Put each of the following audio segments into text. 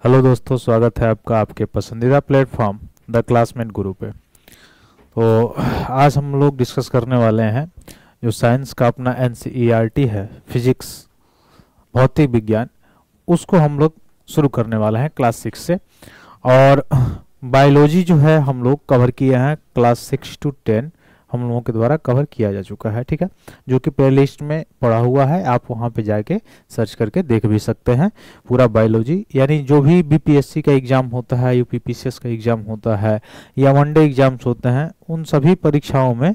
Hello दोस्तों, स्वागत है आपका आपके पसंदीदा प्लेटफॉर्म द क्लासमेट गुरु पे। तो आज हम लोग डिस्कस करने वाले हैं जो साइंस का अपना एनसीईआरटी है, फिजिक्स, भौतिक विज्ञान, उसको हम लोग शुरू करने वाले हैं क्लास 6 से। और बायोलॉजी जो है हम लोग कवर किए हैं क्लास 6 to 10, हम लोगों के द्वारा कवर किया जा चुका है, ठीक है, जो कि प्ले लिस्ट में पड़ा हुआ है। आप वहाँ पे जाके सर्च करके देख भी सकते हैं पूरा बायोलॉजी, यानी जो भी बीपीएससी का एग्ज़ाम होता है, यूपीपीसीएस का एग्ज़ाम होता है या वनडे एग्ज़ाम्स होते हैं, उन सभी परीक्षाओं में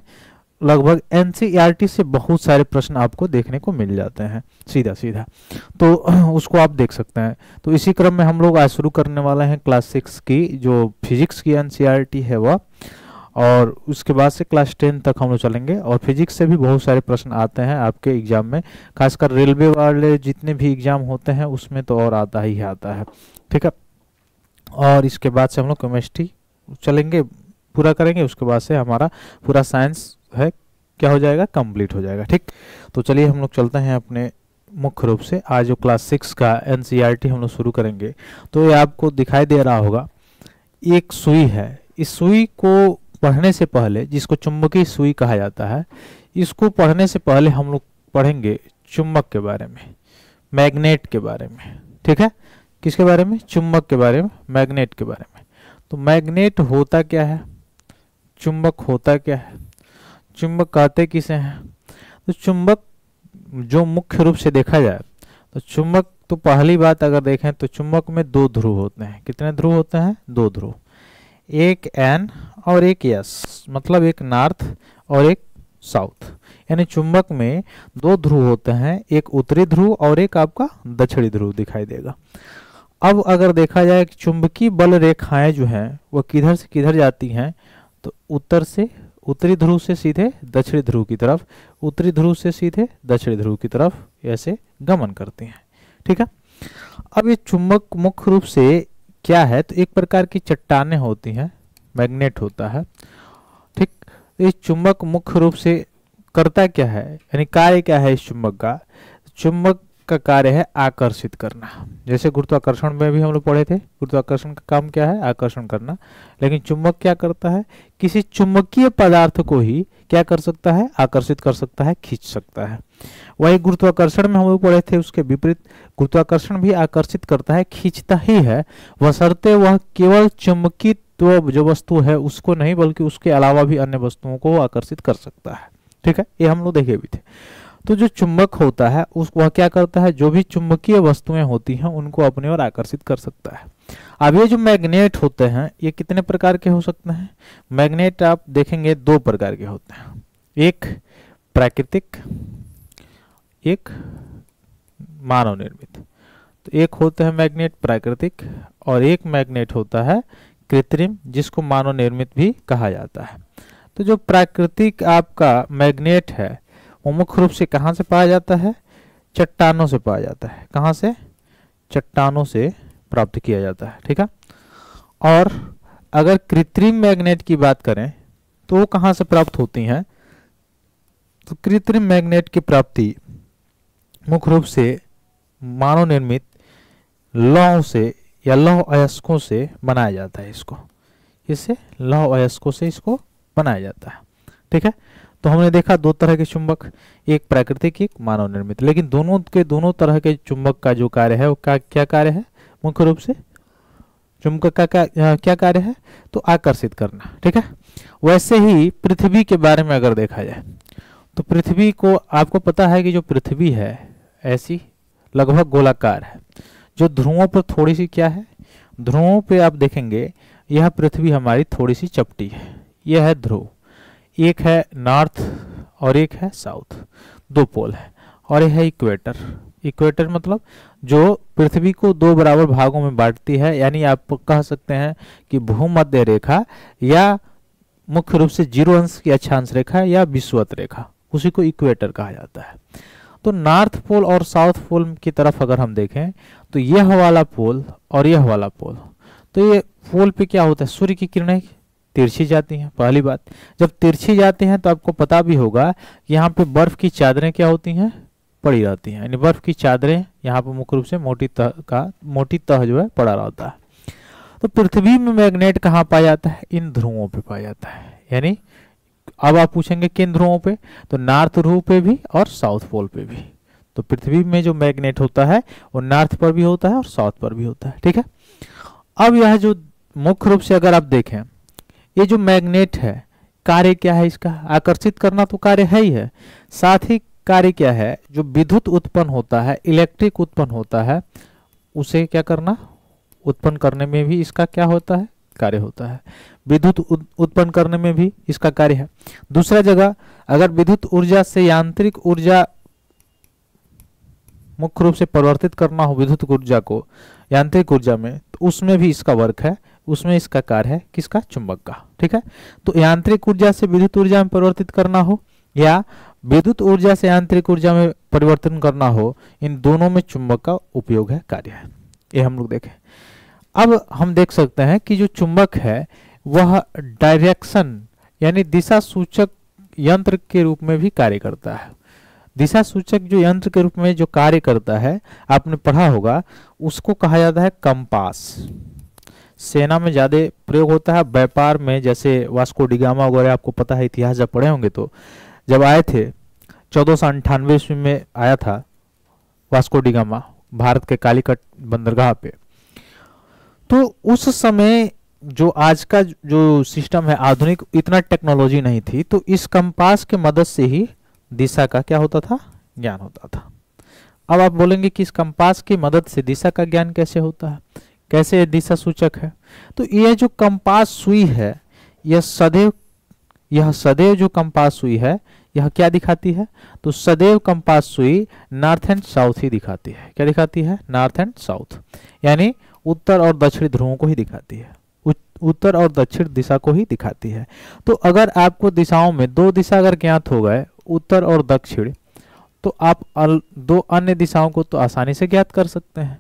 लगभग एनसीईआरटी से बहुत सारे प्रश्न आपको देखने को मिल जाते हैं सीधा सीधा, तो उसको आप देख सकते हैं। तो इसी क्रम में हम लोग आज शुरू करने वाले हैं क्लास 6 की जो फिजिक्स की एनसीईआरटी है वह, और उसके बाद से क्लास 10 तक हम लोग चलेंगे। और फिजिक्स से भी बहुत सारे प्रश्न आते हैं आपके एग्जाम में, खासकर रेलवे वाले जितने भी एग्जाम होते हैं उसमें तो और आता ही आता है, ठीक है। और इसके बाद से हम लोग केमिस्ट्री चलेंगे, पूरा करेंगे, उसके बाद से हमारा पूरा साइंस है क्या हो जाएगा, कंप्लीट हो जाएगा, ठीक। तो चलिए हम लोग चलते हैं अपने मुख्य रूप से आज जो क्लास 6 का एनसीईआरटी हम लोग शुरू करेंगे। तो ये आपको दिखाई दे रहा होगा, एक सुई है। इस सुई को पढ़ने से पहले, जिसको चुंबकीय सुई कहा जाता है, इसको पढ़ने से पहले हम लोग पढ़ेंगे चुंबक के बारे में, मैग्नेट के बारे में, ठीक है। किसके बारे में? चुंबक के बारे में, मैग्नेट के बारे में। तो मैग्नेट होता क्या है, चुंबक होता क्या है, चुंबक कहते किसे हैं? तो चुंबक जो मुख्य रूप से देखा जाए तो चुंबक, तो पहली बात अगर देखें तो चुंबक में दो ध्रुव होते हैं। कितने ध्रुव होते हैं? दो ध्रुव, एक एन और एक एस, मतलब एक नॉर्थ और एक साउथ। यानी चुंबक में दो ध्रुव होते हैं, एक उत्तरी ध्रुव और एक आपका दक्षिणी ध्रुव दिखाई देगा। अब अगर देखा जाए कि चुंबकीय बल रेखाएं जो हैं वो किधर से किधर जाती हैं, तो उत्तर से, उत्तरी ध्रुव से सीधे दक्षिणी ध्रुव की तरफ, उत्तरी ध्रुव से सीधे दक्षिणी ध्रुव की तरफ ऐसे गमन करती हैं, ठीक है। अब ये चुंबक मुख्य रूप से क्या है, तो एक प्रकार की चट्टानें होती हैं, मैग्नेट होता है, ठीक। तो इस चुंबक मुख्य रूप से करता क्या है, यानी कार्य क्या है इस चुंबक का? चुंबक का कार्य है आकर्षित करना। जैसे गुरुत्वाकर्षण में भी हम लोग पढ़े थे, गुरुत्वाकर्षण का काम क्या है? आकर्षण करना। लेकिन चुंबक क्या करता है? किसी चुंबकीय पदार्थ को ही क्या कर सकता है? आकर्षित कर सकता है, खींच सकता है। वही गुरुत्वाकर्षण में हम लोग पढ़े थे, उसके विपरीत गुरुत्वाकर्षण भी आकर्षित करता है, खींचता ही है, बशर्ते वह केवल चुंबकीय जो वस्तु है उसको नहीं, बल्कि उसके अलावा भी अन्य वस्तुओं को आकर्षित कर सकता है, ठीक है। ये हम लोग देखे भी थे। तो जो चुंबक होता है वह क्या करता है? जो भी चुंबकीय वस्तुएं होती हैं उनको अपनी ओर आकर्षित कर सकता है। अब ये जो मैग्नेट होते हैं ये कितने प्रकार के हो सकते हैं? मैग्नेट आप देखेंगे दो प्रकार के होते हैं, एक प्राकृतिक, एक मानव निर्मित। तो एक होता है मैग्नेट प्राकृतिक और एक मैग्नेट होता है कृत्रिम, जिसको मानव निर्मित भी कहा जाता है। तो जो प्राकृतिक आपका मैग्नेट है वो मुख्य रूप से कहाँ से पाया जाता है? चट्टानों से पाया जाता है। कहाँ से? चट्टानों से प्राप्त किया जाता है, ठीक है। और अगर कृत्रिम मैग्नेट की बात करें तो वो कहाँ से प्राप्त होती हैं? तो कृत्रिम मैग्नेट की प्राप्ति मुख्य रूप से मानव निर्मित लौह से या लौह अयस्कों से बनाया जाता है। इसको, इससे लौह अयस्कों से इसको बनाया जाता है, ठीक है। तो हमने देखा दो तरह के चुंबक, एक प्राकृतिक, एक मानव निर्मित। लेकिन दोनों के दोनों तरह के चुंबक का जो कार्य है वो क्या कार्य है? मुख्य रूप से चुंबक का क्या कार्य है? तो आकर्षित करना, ठीक है। वैसे ही पृथ्वी के बारे में अगर देखा जाए तो पृथ्वी को, आपको पता है कि जो पृथ्वी है ऐसी लगभग गोलाकार है, जो ध्रुवों पर थोड़ी सी क्या है, ध्रुवों पे आप देखेंगे यह पृथ्वी हमारी थोड़ी सी चपटी है। यह है ध्रुव, एक है नॉर्थ और एक है साउथ, दो पोल है। और यह है इक्वेटर। इक्वेटर मतलब जो पृथ्वी को दो बराबर भागों में बांटती है, यानी आप कह सकते हैं कि भूमध्य रेखा या मुख्य रूप से 0 अंश की अक्षांश रेखा या विषुवत रेखा, उसी को इक्वेटर कहा जाता है। तो नॉर्थ पोल और साउथ पोल की तरफ अगर हम देखें तो यह वाला पोल और यह वाला पोल, तो ये पोल पे क्या होता है? सूर्य की किरणें तिरछी जाती हैं। पहली बात, जब तिरछी जाती हैं तो आपको पता भी होगा यहाँ पे बर्फ की चादरें क्या होती हैं? पड़ी रहती हैं, यानी बर्फ की चादरें यहाँ पर मुख्य रूप से मोटी तह जो है पड़ा रहता है। तो पृथ्वी में मैग्नेट कहाँ पाया जाता है? इन ध्रुवों पे पाया जाता है। यानी अब आप पूछेंगे किन ध्रुवों पे, तो नॉर्थ ध्रुव पे भी और साउथ पोल पे भी। तो पृथ्वी में जो मैग्नेट होता है वो नॉर्थ पर भी होता है और साउथ पर भी होता है, ठीक है। अब यह जो मुख्य रूप से अगर आप देखें, ये जो मैग्नेट है कार्य क्या है इसका? आकर्षित करना तो कार्य है ही है, साथ ही कार्य क्या है? जो विद्युत उत्पन्न होता है, इलेक्ट्रिक उत्पन्न होता है, उसे क्या करना? उत्पन्न करने में भी इसका क्या होता है? कार्य होता है। विद्युत उत्पन्न करने में भी इसका कार्य है। दूसरा जगह, अगर विद्युत ऊर्जा से यांत्रिक ऊर्जा मुख्य रूप से परिवर्तित करना हो विद्युत ऊर्जा को यांत्रिक ऊर्जा में, तो उसमें भी इसका वर्क है, उसमें इसका कार्य है किसका? चुंबक का, ठीक है। तो यांत्रिक ऊर्जा से विद्युत ऊर्जा में परिवर्तित करना हो या विद्युत ऊर्जा से यांत्रिक ऊर्जा में परिवर्तन करना हो, इन दोनों में चुंबक का उपयोग है, कार्य है। ये हम लोग देखें। अब हम देख सकते हैं कि जो चुंबक है वह डायरेक्शन यानी दिशा सूचक यंत्र के रूप में भी कार्य करता है। दिशा सूचक जो यंत्र के रूप में जो कार्य करता है, आपने पढ़ा होगा, उसको कहा जाता है कंपास। सेना में ज्यादा प्रयोग होता है, व्यापार में जैसे वास्को डी गामा वगैरह, आपको पता है, इतिहास जब पढ़े होंगे तो जब आए थे 1498 ईस्वी में आया था वास्को डी गामा भारत के कालीकट बंदरगाह पे, तो उस समय जो आज का जो सिस्टम है आधुनिक, इतना टेक्नोलॉजी नहीं थी, तो इस कंपास के मदद से ही दिशा का क्या होता था? ज्ञान होता था। अब आप बोलेंगे कि इस कंपास की मदद से दिशा का ज्ञान कैसे होता है, कैसे दिशा सूचक है? तो यह जो कंपास सुई है, यह सदैव जो कंपास सुई है, यह क्या दिखाती है? तो सदैव कंपास सुई नॉर्थ एंड साउथ ही दिखाती है। क्या दिखाती है? नॉर्थ एंड साउथ, यानी उत्तर और दक्षिण ध्रुवों को ही दिखाती है, उत्तर और दक्षिण दिशा को ही दिखाती है। तो अगर आपको दिशाओं में दो दिशा अगर ज्ञात हो गए, उत्तर और दक्षिण, तो आप दो अन्य दिशाओं को तो आसानी से ज्ञात कर सकते हैं,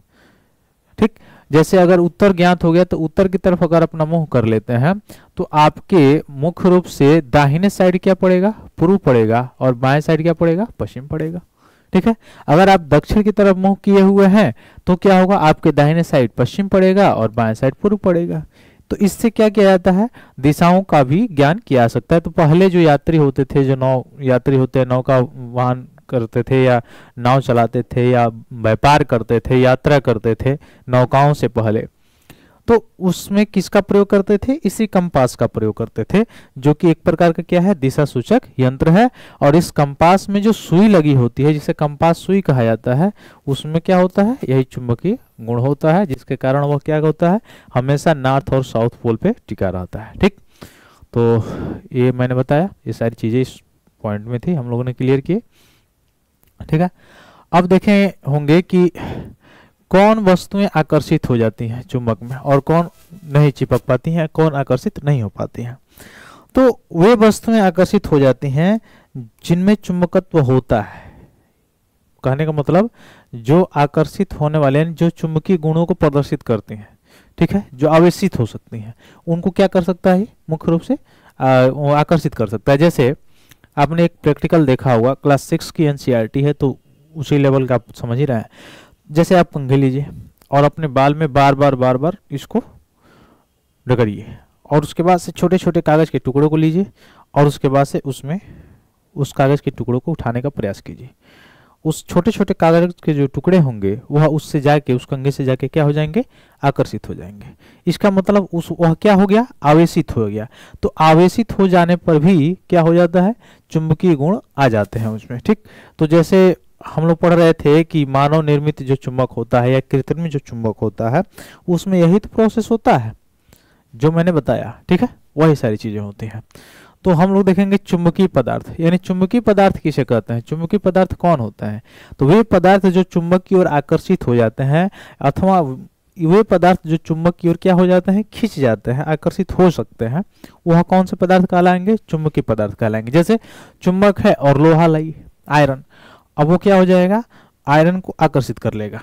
ठीक। जैसे अगर उत्तर ज्ञात हो गया तो उत्तर की तरफ अगर अपना मुंह कर लेते हैं तो आपके मुख्य रूप से दाहिने साइड क्या पड़ेगा? पूर्व पड़ेगा, और बाएं साइड क्या पड़ेगा? पश्चिम पड़ेगा, ठीक है। अगर आप दक्षिण की तरफ मुंह किए हुए हैं तो क्या होगा? आपके दाहिने साइड पश्चिम पड़ेगा और बाएं साइड पूर्व पड़ेगा। तो इससे क्या किया जाता है? दिशाओं का भी ज्ञान किया जा सकता है। तो पहले जो यात्री होते थे, जो नौ यात्री होते हैं, नौका वाहन करते थे या नाव चलाते थे या व्यापार करते थे, यात्रा करते थे नौकाओं से पहले, तो उसमें किसका प्रयोग करते थे? इसी कंपास का प्रयोग करते थे, जो कि एक प्रकार का क्या है? दिशा सूचक यंत्र है। और इस कंपास में जो सुई लगी होती है, जिसे कंपास सुई कहा जाता है, उसमें क्या होता है? यही चुंबकीय गुण होता है, जिसके कारण वह क्या होता है? हमेशा नॉर्थ और साउथ पोल पे टिका रहता है, ठीक। तो ये मैंने बताया, ये सारी चीजें इस पॉइंट में थी, हम लोगों ने क्लियर किए, ठीक है। अब देखें होंगे कि कौन वस्तुएं आकर्षित हो जाती हैं चुंबक में और कौन नहीं चिपक पाती हैं, कौन आकर्षित नहीं हो पाती हैं। तो वे वस्तुएं आकर्षित हो जाती हैं जिनमें चुंबकत्व होता है। कहने का मतलब जो आकर्षित होने वाले हैं, जो चुंबकीय गुणों को प्रदर्शित करती हैं, ठीक है, जो आवेशित हो सकती हैं, उनको क्या कर सकता है? मुख्य रूप से आकर्षित कर सकता है। जैसे आपने एक प्रैक्टिकल देखा होगा, क्लास 6 की एनसीईआरटी है तो उसी लेवल का आप समझ ही रहे हैं। जैसे आप कंघी लीजिए और अपने बाल में बार बार इसको रगड़िए, और उसके बाद से छोटे छोटे कागज के टुकड़ों को लीजिए और उसके बाद से उसमें उस कागज के टुकड़ों को उठाने का प्रयास कीजिए। उस छोटे छोटे कागज के जो टुकड़े होंगे वह उससे जाके, उस कंघे से जाके क्या हो जाएंगे? आकर्षित हो जाएंगे। इसका मतलब वह क्या हो गया? आवेशित हो गया। तो आवेशित हो जाने पर भी क्या हो जाता है? चुंबकीय गुण आ जाते हैं उसमें, ठीक। तो जैसे हम लोग पढ़ रहे थे कि मानव निर्मित जो चुंबक होता है या कृत्रिम जो चुंबक होता है, उसमें यही तो प्रोसेस होता है जो मैंने बताया, ठीक है, वही सारी चीजें होती हैं। तो हम लोग देखेंगे चुंबकीय पदार्थ, यानी चुंबकीय पदार्थ किसे कहते हैं? चुंबकीय पदार्थ कौन होता है? तो वे पदार्थ जो चुंबक की ओर आकर्षित हो जाते हैं, अथवा वे पदार्थ जो चुंबक की ओर क्या हो जाते हैं? खिंच जाते हैं, आकर्षित हो सकते हैं, वह कौन से पदार्थ कहलाएंगे? चुंबकीय पदार्थ कहलाएंगे। जैसे चुंबक है और लोहा लाई, आयरन, अब वो क्या हो जाएगा? आयरन को आकर्षित कर लेगा,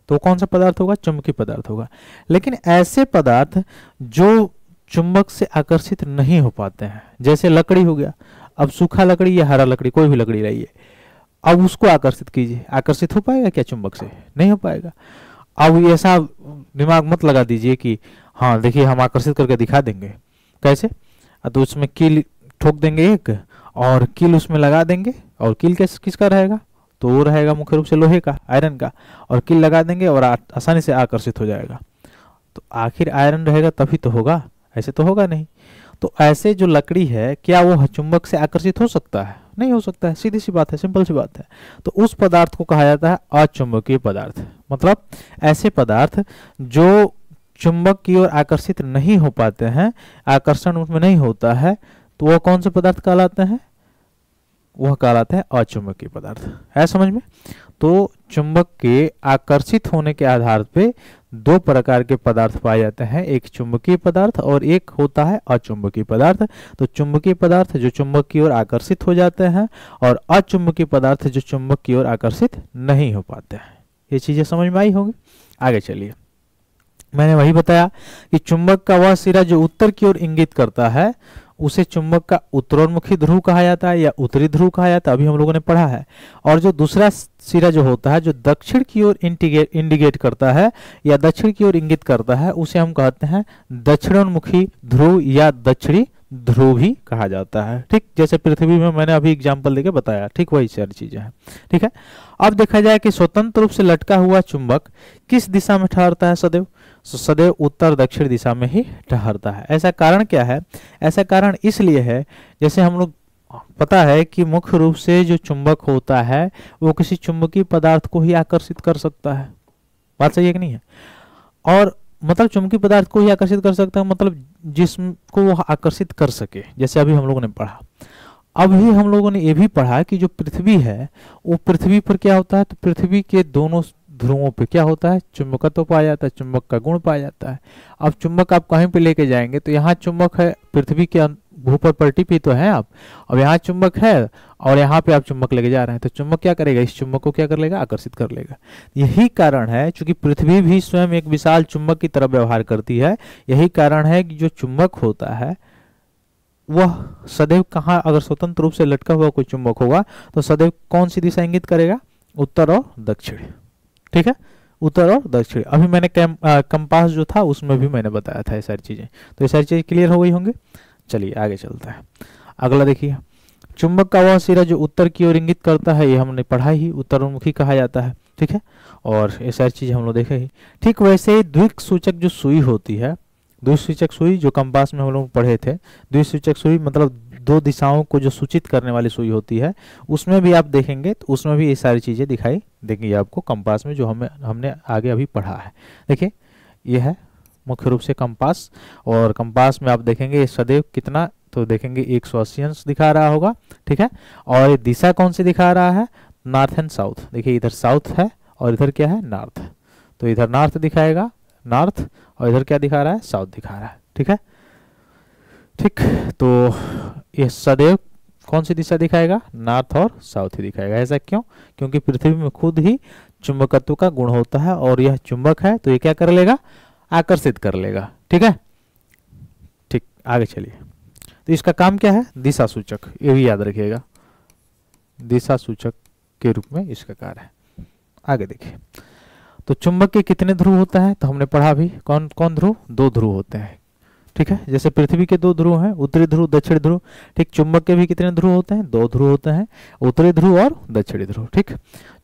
तो कौन सा पदार्थ होगा? चुंबकीय पदार्थ होगा। लेकिन ऐसे पदार्थ जो चुंबक से आकर्षित नहीं हो पाते हैं, जैसे लकड़ी हो गया, अब सूखा लकड़ी या हरा लकड़ी, कोई भी लकड़ी लाइए, अब उसको आकर्षित कीजिए, आकर्षित हो पाएगा क्या चुंबक से? नहीं हो पाएगा। अब ऐसा दिमाग मत लगा दीजिए कि हाँ देखिए हम आकर्षित करके दिखा देंगे। कैसे? तो उसमें कील ठोक देंगे एक, और कील उसमें लगा देंगे, और कील किसका रहेगा? तो वो रहेगा मुख्य रूप से लोहे का, आयरन का, और कील लगा देंगे और आसानी से आकर्षित हो जाएगा। तो आखिर आयरन रहेगा तभी तो होगा, ऐसे तो होगा नहीं। तो ऐसे जो लकड़ी है, क्या वो चुंबक से आकर्षित हो सकता है? नहीं हो सकता है, सीधी सी बात है, सिंपल सी बात है। तो उस पदार्थ को कहा जाता है अचुंबकीय पदार्थ। मतलब ऐसे पदार्थ जो चुंबक की ओर आकर्षित नहीं हो पाते हैं, आकर्षण उसमें नहीं होता है, तो वह कौन से पदार्थ कहलाते हैं? वह कहलाते हैं अचुंबकीय पदार्थ। है समझ में? तो चुंबक के आकर्षित होने के आधार पे दो प्रकार के पदार्थ पाए जाते हैं, एक चुंबकीय पदार्थ और एक होता है अचुंबकीय पदार्थ। तो चुंबकीय पदार्थ जो चुंबक की ओर आकर्षित हो जाते हैं, और अचुंबकीय पदार्थ जो चुंबक की ओर आकर्षित नहीं हो पाते हैं। ये चीजें समझ में आई होंगी। आगे चलिए, मैंने वही बताया कि चुंबक का वह सिरा जो उत्तर की ओर इंगित करता है उसे चुंबक का उत्तरोन्मुखी ध्रुव कहा जाता है या उत्तरी ध्रुव कहा जाता है, अभी हम लोगों ने पढ़ा है। और जो दूसरा सिरा जो होता है जो दक्षिण की ओर इंडिकेट करता है या दक्षिण की ओर इंगित करता है, उसे हम कहते हैं दक्षिणोन्मुखी ध्रुव या दक्षिणी ध्रुव भी कहा जाता है। ठीक, जैसे पृथ्वी में मैंने अभी एग्जाम्पल देके बताया, ठीक वही सारी चीजें हैं। ठीक है, अब देखा जाए कि स्वतंत्र रूप से लटका हुआ चुंबक किस दिशा में ठहरता है सदैव? सदैव उत्तर दक्षिण दिशा में ही ठहरता है। ऐसा कारण क्या है? ऐसा कारण इसलिए है, जैसे हम लोग पता है कि मुख्य रूप से जो चुंबक होता है वो किसी चुंबकीय पदार्थ को ही आकर्षित कर सकता है। बात सही है कि नहीं है? और मतलब चुंबकीय पदार्थ को ही आकर्षित कर सकता है, मतलब जिसको वो आकर्षित कर सके। जैसे अभी हम लोगों ने पढ़ा, अभी हम लोगों ने ये भी पढ़ा कि जो पृथ्वी है वो पृथ्वी पर क्या होता है, तो पृथ्वी के दोनों ध्रुवों पे क्या होता है? चुंबकत्व पाया जाता है, चुंबक का गुण पाया जाता है। अब चुंबक आप कहीं पे लेके जाएंगे तो यहाँ चुंबक है, पृथ्वी के भूपर पलटी पे तो है आप, अब यहाँ चुंबक है और यहाँ पे आप चुंबक लेके जा रहे हैं, तो चुंबक क्या करेगा? इस चुंबक को क्या कर लेगा? आकर्षित कर लेगा। यही कारण है, चूंकि पृथ्वी भी स्वयं एक विशाल चुंबक की तरह व्यवहार करती है, यही कारण है कि जो चुंबक होता है वह सदैव कहाँ, अगर स्वतंत्र रूप से लटका हुआ कोई चुंबक होगा तो सदैव कौन सी दिशा इंगित करेगा? उत्तर और दक्षिण। ठीक है, उत्तर और दक्षिण। अभी मैंने कंपास जो था उसमें भी मैंने बताया था ये सारी चीजें, तो ये सारी चीजें क्लियर हो गई होंगी। चलिए आगे चलता है। अगला देखिए, चुंबक का वह सिरा जो उत्तर की ओर इंगित करता है, ये हमने पढ़ा ही, उत्तरोन्मुखी कहा जाता है। ठीक है, और ये सारी चीजें हम लोग देखे ही। ठीक वैसे ही द्विसूचक जो सुई होती है, द्विसूचक सुई जो कंपास में हम लोग पढ़े थे, द्विसूचक सुई मतलब दो दिशाओं को जो सूचित करने वाली सुई होती है, उसमें भी आप देखेंगे तो उसमें भी ये सारी चीजें दिखाई देंगी आपको कंपास में, जो हमने आगे अभी पढ़ा है। देखिए ये है मुख्य रूप से कंपास, और कंपास में आप देखेंगे सदैव कितना, तो देखेंगे 180 अंश दिखा रहा होगा। ठीक है, और ये दिशा कौन सी दिखा रहा है? North and south. देखिए इधर साउथ है और इधर क्या है? नॉर्थ। तो इधर नॉर्थ दिखाएगा, नॉर्थ, और इधर क्या दिखा रहा है? साउथ दिखा रहा है। ठीक है, ठीक, तो ये सदैव कौन सी दिशा दिखाएगा? नॉर्थ और साउथ ही दिखाएगा। ऐसा क्यों? क्योंकि पृथ्वी में खुद ही चुंबकत्व का गुण होता है, और यह चुंबक है तो ये क्या कर लेगा? आकर्षित कर लेगा। ठीक है, ठीक, आगे चलिए। तो इसका काम क्या है? दिशा सूचक, ये भी याद रखिएगा, दिशा सूचक के रूप में इसका कार्य है। आगे देखिए, तो चुंबक के कितने ध्रुव होता है? तो हमने पढ़ा भी, कौन कौन ध्रुव? दो ध्रुव होते हैं। ठीक है, जैसे पृथ्वी के दो ध्रुव हैं, उत्तरी ध्रुव, दक्षिणी ध्रुव। ठीक, चुंबक के भी कितने ध्रुव होते हैं? दो ध्रुव होते हैं, उत्तरी ध्रुव और दक्षिणी ध्रुव। ठीक,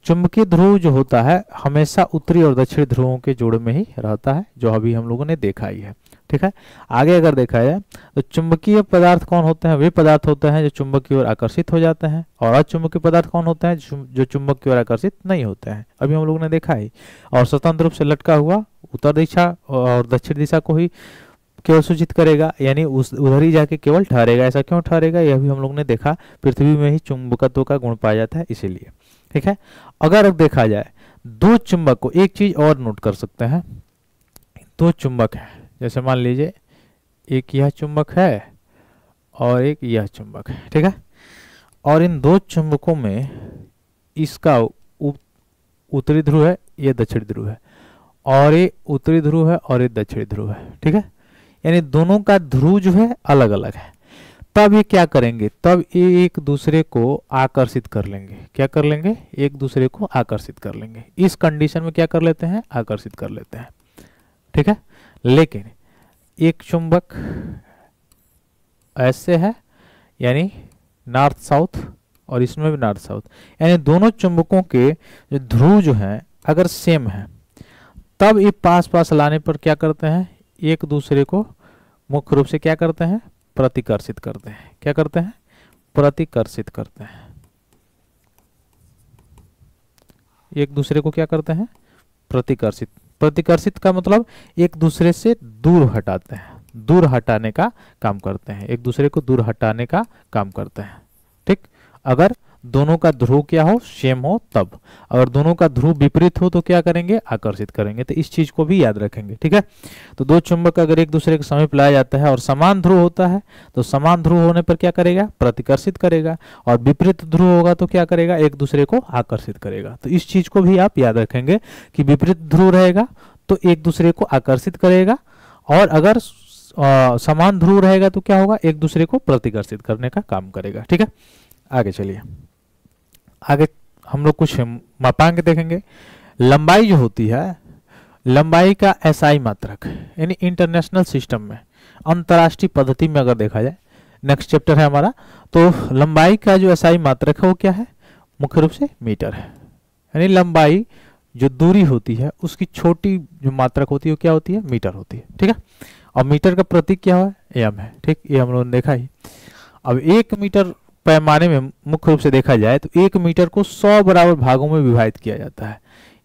चुंबकीय ध्रुव जो होता है हमेशा उत्तरी और दक्षिणी ध्रुवों के जोड़ में ही रहता है, जो अभी हम लोगों ने देखा ही है। ठीक है, आगे अगर देखा जाए तो चुंबकीय पदार्थ कौन होते हैं? वे पदार्थ होते हैं जो चुंबक की ओर आकर्षित हो जाते हैं, और अचुंबकीय पदार्थ कौन होते हैं? जो चुंबक की ओर आकर्षित नहीं होते हैं, अभी हम लोगों ने देखा ही। और स्वतंत्र रूप से लटका हुआ उत्तर दिशा और दक्षिण दिशा को ही केवल सूचित करेगा, यानी उधर ही जाके केवल ठहरेगा। ऐसा क्यों ठहरेगा? यह भी हम लोग ने देखा, पृथ्वी में ही चुंबकत्व का गुण पाया जाता है, इसीलिए। ठीक है, अगर अब देखा जाए दो चुंबक को, एक चीज और नोट कर सकते हैं, दो चुंबक है, जैसे मान लीजिए एक यह चुंबक है और एक यह चुंबक है। ठीक है, और इन दो चुंबकों में इसका उत्तरी ध्रुव है, ये दक्षिणी ध्रुव है, और ये उत्तरी ध्रुव है और ये दक्षिणी ध्रुव है। ठीक है, यानी दोनों का ध्रुव जो है अलग अलग है। तब ये क्या करेंगे, तब ये एक दूसरे को आकर्षित कर लेंगे। क्या कर लेंगे, एक दूसरे को आकर्षित कर लेंगे। इस कंडीशन में क्या कर लेते हैं, आकर्षित कर लेते हैं, ठीक है। लेकिन एक चुंबक ऐसे है, यानी नॉर्थ साउथ, और इसमें भी नॉर्थ साउथ, यानी दोनों चुंबकों के जो ध्रुव जो हैं अगर सेम है, तब ये पास पास लाने पर क्या करते हैं, एक दूसरे को मुख्य रूप से क्या करते हैं, प्रतिकर्षित करते हैं। क्या करते हैं, प्रतिकर्षित करते हैं। एक दूसरे को क्या करते हैं, प्रतिकर्षित। प्रतिकर्षित का मतलब एक दूसरे से दूर हटाते हैं, दूर हटाने का काम करते हैं, एक दूसरे को दूर हटाने का काम करते हैं, ठीक। अगर दोनों का ध्रुव क्या हो, सेम हो तब। अगर दोनों का ध्रुव विपरीत हो तो क्या करेंगे, आकर्षित करेंगे। तो इस चीज को भी याद रखेंगे, ठीक है। तो दो चुंबक अगर एक दूसरे के समीप लाया जाता है और समान ध्रुव होता है तो समान ध्रुव होने पर क्या करेगा, प्रतिकर्षित करेगा, और विपरीत ध्रुव होगा तो क्या करेगा, एक दूसरे को आकर्षित करेगा। तो इस चीज को भी आप याद रखेंगे कि विपरीत ध्रुव रहेगा तो एक दूसरे को आकर्षित करेगा, और अगर समान ध्रुव रहेगा तो क्या होगा, एक दूसरे को प्रतिकर्षित करने का काम करेगा, ठीक है। आगे चलिए, आगे हम लोग कुछ मापांक देखेंगे। लंबाई जो होती है, लंबाई का एसआई मात्रक, यानी इंटरनेशनल सिस्टम में, अंतर्राष्ट्रीय पद्धति में अगर देखा जाए, नेक्स्ट चैप्टर है हमारा, तो लंबाई का जो एसआई मात्रक है वो क्या है, मुख्य रूप से मीटर है। यानी लंबाई जो दूरी होती है उसकी छोटी जो मात्रक होती है वो क्या होती है, मीटर होती है, ठीक है। और मीटर का प्रतीक क्या है, एम है, ठीक। ये हम लोगों ने देखा ही। अब 1 मीटर पैमाने में मुख्य रूप से देखा जाए तो 1 मीटर को 100 बराबर भागों में विभाजित किया जाता है।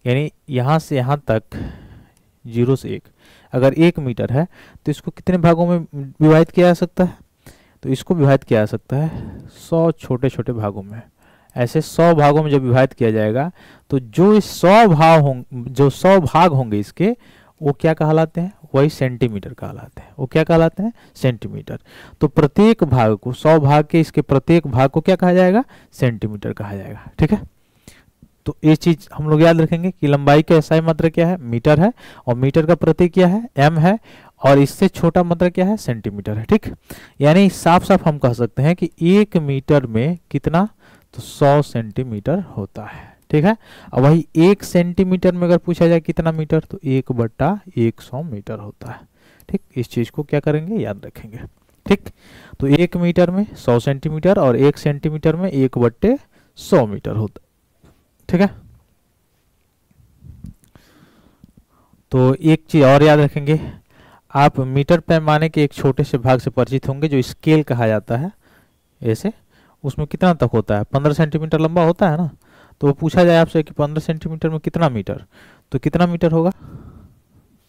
यानी यहाँ से यहाँ तक 0 से 1 अगर 1 मीटर है तो इसको कितने भागों में विभाजित किया जा सकता है, तो इसको विभाजित किया जा सकता है 100 छोटे छोटे भागों में। ऐसे 100 भागों में जब विभाजित किया जाएगा तो जो 100 भाग होंगे इसके, वो क्या कहलाते हैं, वही सेंटीमीटर कहलाते हैं। वो क्या कहलाते हैं, सेंटीमीटर। तो प्रत्येक भाग को, 100 भाग के इसके प्रत्येक भाग को क्या कहा जाएगा, सेंटीमीटर कहा जाएगा, ठीक है। तो ये चीज हम लोग याद रखेंगे कि लंबाई का एसआई मात्रक क्या है, मीटर है, और मीटर का प्रतीक क्या है, एम है, और इससे छोटा मात्रक क्या है, सेंटीमीटर है, ठीक। यानी साफ साफ हम कह सकते हैं कि 1 मीटर में कितना, तो 100 सेंटीमीटर होता है, ठीक है। अब वही 1 सेंटीमीटर में अगर पूछा जाए कितना मीटर, तो 1/100 मीटर होता है, ठीक। इस चीज को क्या करेंगे, याद रखेंगे, ठीक। तो 1 मीटर में 100 सेंटीमीटर और 1 सेंटीमीटर में 1/100 मीटर होता है, ठीक है। तो एक चीज और याद रखेंगे, आप मीटर पैमाने के एक छोटे से भाग से परिचित होंगे जो स्केल कहा जाता है। ऐसे उसमें कितना तक होता है, 15 सेंटीमीटर लंबा होता है ना। तो पूछा जाए आपसे कि 15 सेंटीमीटर में कितना मीटर, तो कितना मीटर होगा,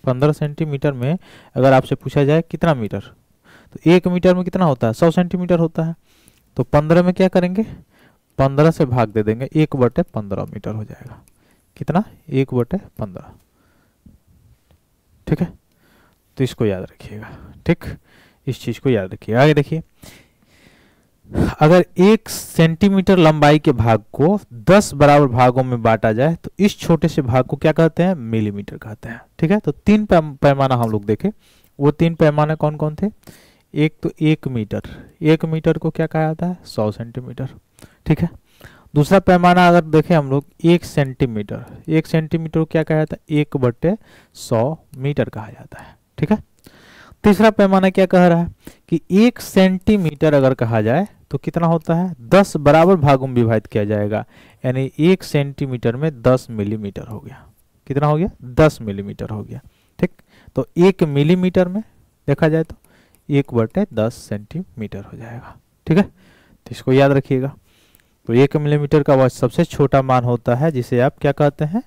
15 सेंटीमीटर में अगर आपसे पूछा जाए कितना मीटर, तो 1 मीटर में कितना होता है, 100 सेंटीमीटर होता है। तो 15 में क्या करेंगे, 15 से भाग दे देंगे, 1/15 मीटर हो जाएगा। कितना, 1/15, ठीक है। तो इसको याद रखिएगा, ठीक। इस चीज को याद रखिएगा। आगे देखिए, अगर 1 सेंटीमीटर लंबाई के भाग को 10 बराबर भागों में बांटा जाए तो इस छोटे से भाग को क्या कहते हैं, मिलीमीटर कहते हैं, ठीक है। तो 3 पैमाना हम लोग देखे, वो 3 पैमाने कौन कौन थे। एक तो 1 मीटर, 1 मीटर को क्या कहा जाता है, 100 सेंटीमीटर, ठीक है। दूसरा पैमाना अगर देखें हम लोग, 1 सेंटीमीटर, 1 सेंटीमीटर को क्या कहा जाता है, 1/100 मीटर कहा जाता है, ठीक है। तीसरा पैमाना क्या कह रहा है कि 1 सेंटीमीटर अगर कहा जाए तो कितना होता है, 10 बराबर भागों में विभाजित किया जाएगा। यानी 1 सेंटीमीटर में 10 मिलीमीटर हो गया। कितना हो गया, 10 मिलीमीटर हो गया, ठीक। तो 1 मिलीमीटर में देखा जाए तो 1/10 सेंटीमीटर हो जाएगा, ठीक है। तो इसको याद रखिएगा। तो 1 मिलीमीटर का वह सबसे छोटा मान होता है जिसे आप क्या कहते हैं,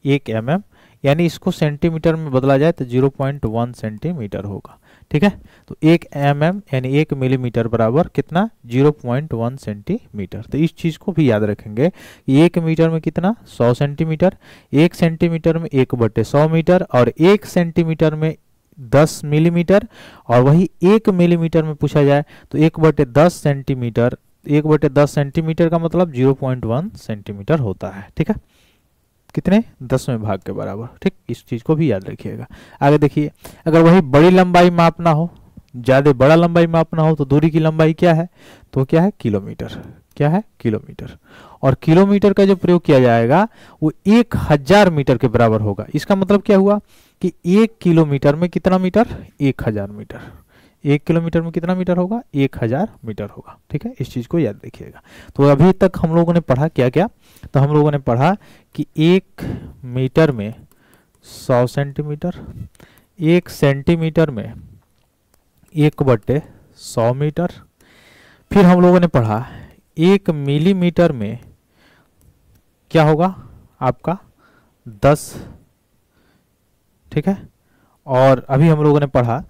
1 mm, यानी इसको सेंटीमीटर में बदला जाए तो 0.1 सेंटीमीटर होगा, ठीक है। तो 1 mm यानी 1 मिलीमीटर बराबर कितना, 0.1 सेंटीमीटर। तो इस चीज को भी याद रखेंगे कि 1 मीटर में कितना, 100 सेंटीमीटर, 1 सेंटीमीटर में 1/100 मीटर, और 1 सेंटीमीटर में 10 मिलीमीटर, और वही 1 मिलीमीटर में पूछा जाए तो 1/10 सेंटीमीटर, 1/10 सेंटीमीटर का मतलब 0.1 सेंटीमीटर होता है, ठीक है। कितने, 10वें भाग के बराबर, ठीक। इस चीज को भी याद रखिएगा। आगे देखिए, अगर वही बड़ी लंबाई मापना हो, ज़्यादा बड़ा लंबाई मापना हो तो दूरी की लंबाई क्या है, तो क्या है, किलोमीटर। क्या है, किलोमीटर। और किलोमीटर का जो प्रयोग किया जाएगा वो 1000 मीटर के बराबर होगा। इसका मतलब क्या हुआ कि 1 किलोमीटर में कितना मीटर, 1000 मीटर। 1 किलोमीटर में कितना मीटर होगा, 1000 मीटर होगा। ठीक है, इस चीज़ को याद रखिएगा। तो अभी तक हम लोगों ने पढ़ा क्या क्या, तो हम लोगों ने पढ़ा कि 1 मीटर में 100 सेंटीमीटर, 1 सेंटीमीटर में 1/100 मीटर। फिर हम लोगों ने पढ़ा 1 मिलीमीटर में क्या होगा आपका 10। ठीक है, और अभी हम लोगों ने पढ़ा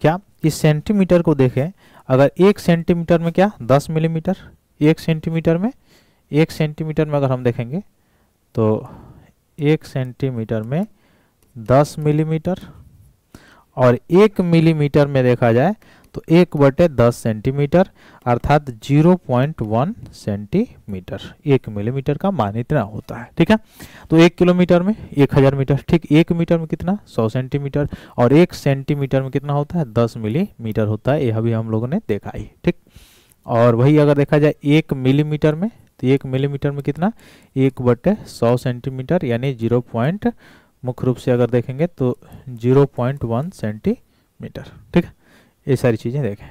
क्या, इस सेंटीमीटर को देखें, अगर 1 सेंटीमीटर में क्या 10 मिलीमीटर, 1 सेंटीमीटर में, 1 सेंटीमीटर में अगर हम देखेंगे तो 1 सेंटीमीटर में 10 मिलीमीटर, और 1 मिलीमीटर में देखा जाए तो 1/10 सेंटीमीटर अर्थात 0.1 सेंटीमीटर। 1 मिलीमीटर का मान इतना होता है। ठीक है, तो 1 किलोमीटर में 1000 मीटर, ठीक, 1 मीटर में कितना 100 सेंटीमीटर, और 1 सेंटीमीटर में कितना होता है 10 मिलीमीटर होता है। यह भी हम लोगों ने देखा ही। ठीक, और वही अगर देखा जाए 1 मिलीमीटर में, तो 1 मिलीमीटर में कितना 1/100 सेंटीमीटर, यानी 0. मुख्य रूप से अगर देखेंगे तो 0.1 सेंटीमीटर। ठीक है, ये सारी चीज़ें देखें,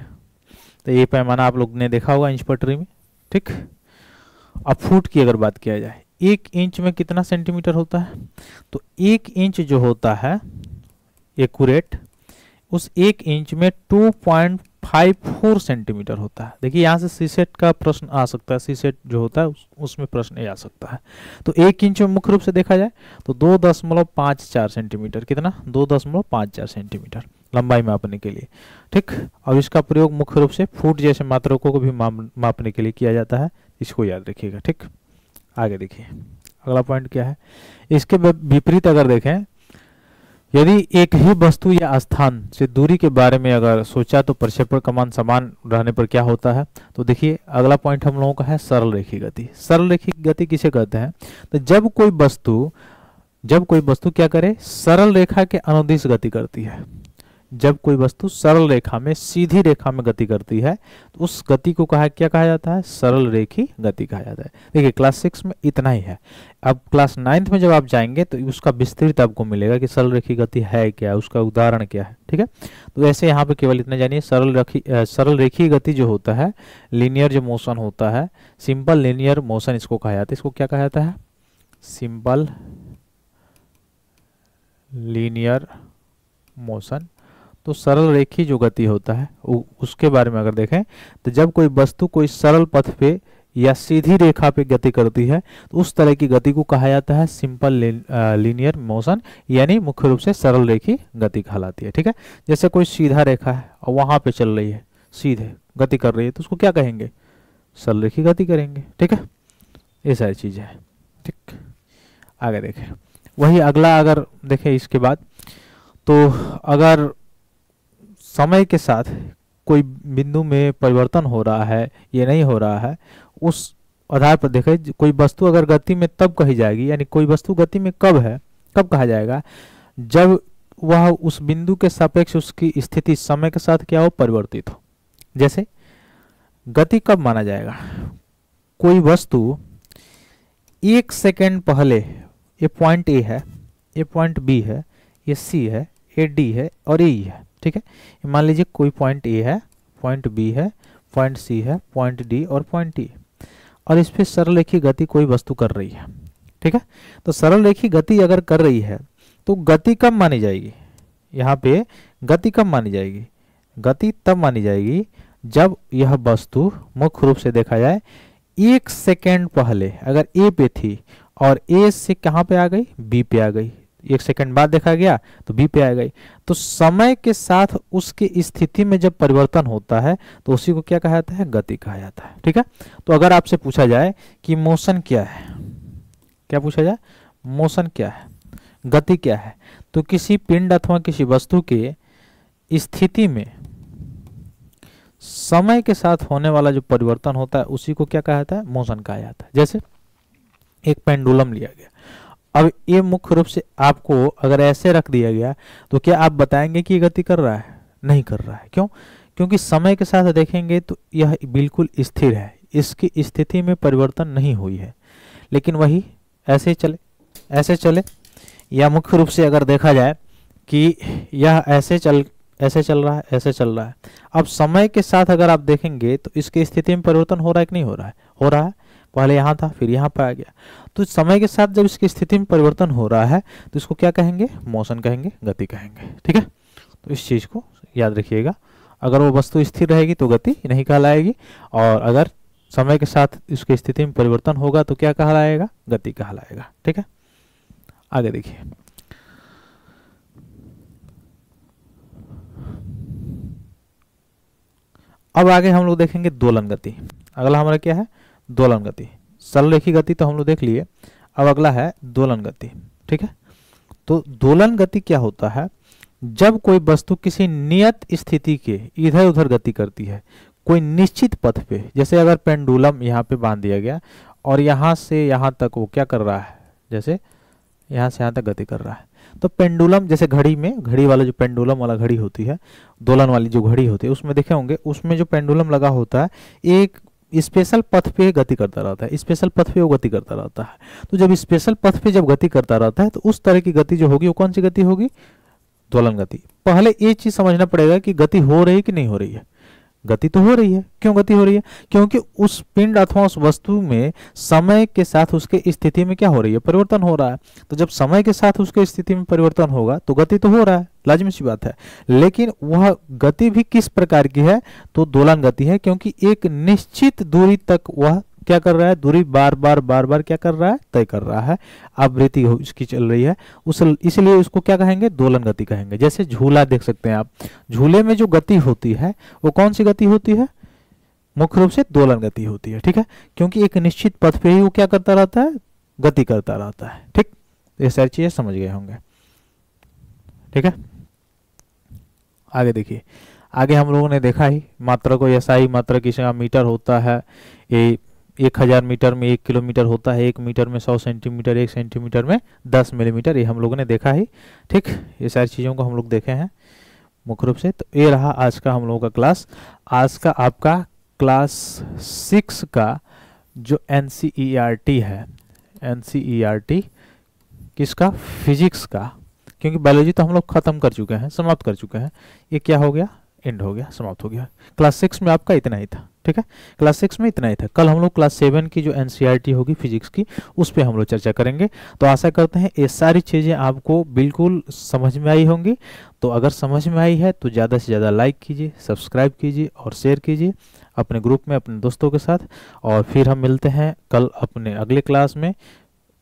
तो ये पैमाना आप लोग ने देखा होगा इंच पटरी में। ठीक, अब फुट की अगर बात किया जाए, 1 इंच में कितना सेंटीमीटर होता है, तो 1 इंच जो होता है एक्यूरेट, उस 1 इंच में 2.54 सेंटीमीटर होता है। देखिए यहाँ से सीसेट का प्रश्न आ सकता है, सीसेट जो होता है उसमें प्रश्न ये आ सकता है। तो 1 इंच में मुख्य रूप से देखा जाए तो 2.54 सेंटीमीटर, कितना 2.54 सेंटीमीटर लंबाई मापने के लिए। ठीक, और इसका प्रयोग मुख्य रूप से फुट जैसे मात्रकों को भी मापने के लिए किया जाता है, इसको याद रखिएगा। ठीक, आगे देखिए अगला पॉइंट क्या है। इसके विपरीत अगर देखें, यदि एक ही वस्तु या स्थान से दूरी के बारे में अगर सोचा तो प्रक्षेपण का मान समान रहने पर क्या होता है, तो देखिए अगला पॉइंट हम लोगों का है सरल रेखीय गति। सरल रेखीय गति किसे कहते हैं, तो जब कोई वस्तु क्या करे, सरल रेखा के अनुदिश गति करती है। जब कोई वस्तु सरल रेखा में, सीधी रेखा में गति करती है तो उस गति को क्या कहा जाता है, सरल रेखीय गति कहा जाता है। देखिए क्लास 6 में इतना ही है। अब क्लास 9th में जब आप जाएंगे तो उसका विस्तृत आपको मिलेगा कि सरल रेखीय गति है क्या, उसका उदाहरण क्या है। ठीक है, तो ऐसे यहाँ पे केवल इतना जानिए, सरल रेखीय गति जो होता है, लीनियर जो मोशन होता है, सिंपल लीनियर मोशन इसको कहा जाता है। इसको क्या कहा जाता है, सिंपल लीनियर मोशन। तो सरल रेखीय जो गति होता है उसके बारे में अगर देखें तो जब कोई वस्तु कोई सरल पथ पे या सीधी रेखा पे गति करती है तो उस तरह की गति को कहा जाता है सिंपल लीनियर मोशन, यानी मुख्य रूप से सरल रेखीय गति कहलाती है। ठीक है, जैसे कोई सीधा रेखा है और वहां पे चल रही है, सीधे गति कर रही है, तो उसको क्या कहेंगे, सरल रेखीय गति करेंगे। ठीक है, ये सारी चीजें हैं। ठीक, आगे देखें, वही अगला अगर देखें इसके बाद, तो अगर समय के साथ कोई बिंदु में परिवर्तन हो रहा है या नहीं हो रहा है, उस आधार पर देखें कोई वस्तु अगर गति में तब कही जाएगी, यानी कोई वस्तु गति में कब है, कब कहा जाएगा, जब वह उस बिंदु के सापेक्ष उसकी स्थिति समय के साथ क्या हो, परिवर्तित हो। जैसे गति कब माना जाएगा, कोई वस्तु 1 सेकेंड पहले, ये पॉइंट ए है, ये पॉइंट बी है, ये सी है, ये डी है और ये है। ठीक है, मान लीजिए कोई पॉइंट ए है, पॉइंट बी है, पॉइंट सी है, पॉइंट डी और पॉइंट ई, और इस पे सरल रेखीय गति कोई वस्तु कर रही है। ठीक है, तो सरल रेखीय गति अगर कर रही है तो गति कब मानी जाएगी, यहाँ पे गति कब मानी जाएगी, गति तब मानी जाएगी जब यह वस्तु मुख्य रूप से देखा जाए 1 सेकेंड पहले अगर ए पे थी और ए से कहाँ पे आ गई, बी पे आ गई, 1 सेकेंड बाद देखा गया तो बी पे आ गई, तो समय के साथ उसकी स्थिति में जब परिवर्तन होता है तो उसी को क्या कहा जाता है, गति कहा जाता है। ठीक है, तो अगर आपसे पूछा जाए कि मोशन क्या है, क्या पूछा जाए, मोशन क्या है, गति क्या है, तो किसी पिंड अथवा किसी वस्तु के स्थिति में समय के साथ होने वाला जो परिवर्तन होता है उसी को क्या कहा जाता है, मोशन कहा जाता है। जैसे एक पेंडुलम लिया गया, अब ये मुख्य रूप से आपको अगर ऐसे रख दिया गया तो क्या आप बताएंगे कि ये गति कर रहा है, नहीं कर रहा है। क्यों, क्योंकि समय के साथ देखेंगे तो यह बिल्कुल स्थिर है, इसकी स्थिति में परिवर्तन नहीं हुई है। लेकिन वही ऐसे चले या मुख्य रूप से अगर देखा जाए कि यह ऐसे चल रहा है। अब समय के साथ अगर आप देखेंगे तो इसकी स्थिति में परिवर्तन हो रहा है कि नहीं हो रहा है? हो रहा है। पहले यहाँ था, फिर यहाँ पर आ गया। तो समय के साथ जब इसकी स्थिति में परिवर्तन हो रहा है तो इसको क्या कहेंगे? मोशन कहेंगे, गति कहेंगे। ठीक है, तो इस चीज को याद रखिएगा। अगर वो वस्तु स्थिर रहेगी तो गति नहीं कहलाएगी, और अगर समय के साथ इसकी स्थिति में परिवर्तन होगा तो क्या कहलाएगा? गति कहलाएगा। ठीक है, आगे देखिए। अब आगे हम लोग देखेंगे दोलन गति। अगला हमारा क्या है? दोलन गति। सरलरेखी गति तो हम लोग देख लिए, अब अगला है दोलन गति। ठीक है, तो दोलन गति क्या होता है? जब कोई वस्तु किसी नियत स्थिति के इधर उधर गति करती है कोई निश्चित पथ पे, जैसे अगर पेंडुलम यहाँ पे बांध दिया गया और यहाँ से यहाँ तक वो क्या कर रहा है, जैसे यहाँ से यहाँ तक गति कर रहा है, तो पेंडुलम जैसे घड़ी में, घड़ी वाला जो पेंडुलम वाला घड़ी होती है, दोलन वाली जो घड़ी होती है, उसमें देखे होंगे, उसमें जो पेंडुलम लगा होता है एक स्पेशल पथ पे गति करता रहता है, स्पेशल पथ पे वो गति करता रहता है। तो जब स्पेशल पथ पे जब गति करता रहता है तो उस तरह की गति जो होगी वो कौन सी गति होगी? दोलन गति। पहले ये चीज समझना पड़ेगा कि गति हो रही कि नहीं हो रही है। गति तो हो रही है। क्यों गति हो रही है? क्योंकि उस पिंड अथवा उस वस्तु में समय के साथ उसके स्थिति में क्या हो रही है? परिवर्तन हो रहा है। तो जब समय के साथ उसके स्थिति में परिवर्तन होगा तो गति तो हो रहा है, लाजिमी सी बात है। लेकिन वह गति भी किस प्रकार की है? तो दोलन गति है, क्योंकि एक निश्चित दूरी तक वह क्या कर रहा है? दूरी बार बार क्या कर रहा है? तय कर रहा है। आवृत्ति इसकी चल रही है, इसलिए उसको क्या कहेंगे? दोलन गति कहेंगे। जैसे झूला देख सकते हैं आप, झूले में जो गति होती है वो कौन सी गति होती है? मुख्य रूप से दोलन गति होती है। ठीक है, क्योंकि एक निश्चित पथ पे ही वो क्या करता रहता है? गति करता रहता है। ठीक, ये सारी चीजें समझ गए होंगे। ठीक है, आगे देखिए। आगे हम लोगों ने देखा ही मात्रा को, ऐसा ही मात्रा किसी मीटर होता है, ये 1000 मीटर में 1 किलोमीटर होता है, 1 मीटर में 100 सेंटीमीटर, 1 सेंटीमीटर में 10 मिलीमीटर, ये हम लोगों ने देखा ही। ठीक, ये सारी चीज़ों को हम लोग देखे हैं मुख्य रूप से। तो ये रहा आज का हम लोगों का क्लास। आज का आपका क्लास 6 का जो NCERT है, NCERT किसका? फिजिक्स का, क्योंकि बायोलॉजी तो हम लोग खत्म कर चुके हैं, समाप्त कर चुके हैं। ये क्या हो गया? एंड हो गया, समाप्त हो गया। क्लास 6 में आपका इतना ही था। ठीक है, क्लास 6 में इतना ही था। कल हम लोग क्लास 7 की जो NCERT होगी फिजिक्स की, उस पर हम लोग चर्चा करेंगे। तो आशा करते हैं ये सारी चीज़ें आपको बिल्कुल समझ में आई होंगी। तो अगर समझ में आई है तो ज़्यादा से ज़्यादा लाइक कीजिए, सब्सक्राइब कीजिए और शेयर कीजिए अपने ग्रुप में, अपने दोस्तों के साथ। और फिर हम मिलते हैं कल अपने अगले क्लास में,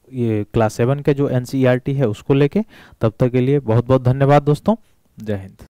ये क्लास 7 का जो NCERT है उसको लेके। तब तक के लिए बहुत बहुत धन्यवाद दोस्तों। जय हिंद।